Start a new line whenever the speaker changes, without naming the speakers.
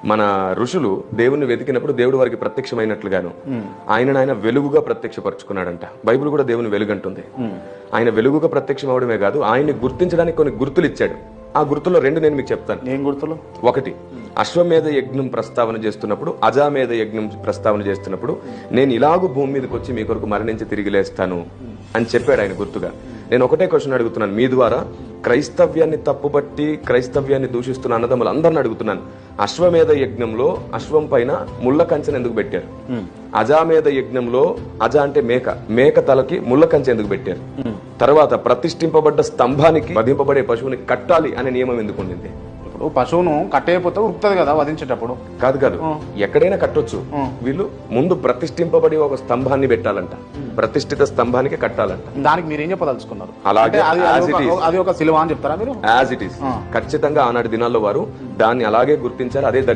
మన ఋషులు దేవుణ్ణి వెతికినప్పుడు దేవుడు వారికి ప్రత్యక్షమైనట్లుగాను ఆయన వెలుగుగా ప్రత్యక్షపరుచుకున్నాడంట. బైబిల్ కూడా దేవుని వెలుగు అంటుంది. ఆయన వెలుగుగా ప్రత్యక్షం అవడమే కాదు, ఆయన్ని గుర్తించడానికి కొన్ని గుర్తులు ఇచ్చాడు. ఆ గుర్తుల్లో రెండు నేను మీకు చెప్తాను.
ఏం గుర్తులు?
ఒకటి, అశ్వమేధ యజ్ఞం ప్రస్తావన చేస్తున్నప్పుడు, అజామేధ యజ్ఞం ప్రస్తావన చేస్తున్నప్పుడు, నేను ఇలాగూ భూమి మీదకి వచ్చి మీ కొరకు మరణించి తిరిగి లేస్తాను అని చెప్పాడు ఆయన గుర్తుగా. నేను ఒకటే క్వశ్చన్ అడుగుతున్నాను మీ ద్వారా, క్రైస్తవ్యాన్ని తప్పుపట్టి క్రైస్తవ్యాన్ని దూషిస్తున్న అన్నదమ్ములు అందరిని అడుగుతున్నాను. అశ్వమేధ యజ్ఞంలో అశ్వం పైన ముళ్ళ కంచెను ఎందుకు పెట్టారు? అజామేధ యజ్ఞంలో అజ అంటే మేక తలకి ముళ్ళ కంచె ఎందుకు పెట్టారు? తర్వాత ప్రతిష్ఠింపబడ్డ స్తంభానికి వధింపబడే పశువుని కట్టాలి అనే నియమం ఎందుకు ఉండింది?
ఇప్పుడు పశువును కట్టేయపోతే ఉరుకుతుంది కదా వధించేటప్పుడు.
కాదు, ఎక్కడైనా కట్టొచ్చు. వీళ్ళు ముందు ప్రతిష్ఠింపబడి ఒక స్తంభాన్ని పెట్టాలంట, ప్రతిష్ఠిత స్తంభానికి కట్టాలంట.
దానికి మీరు ఏం చెప్పదలుచుకున్నారు?
అలాగే
అది ఒక సిలువ అని చెప్తారా మీరు?
యాజ్ ఇట్ ఈస్ ఖచ్చితంగా ఆనాటి దినాల్లో వారు దాన్ని అలాగే గుర్తించారు, అదే దర్శనం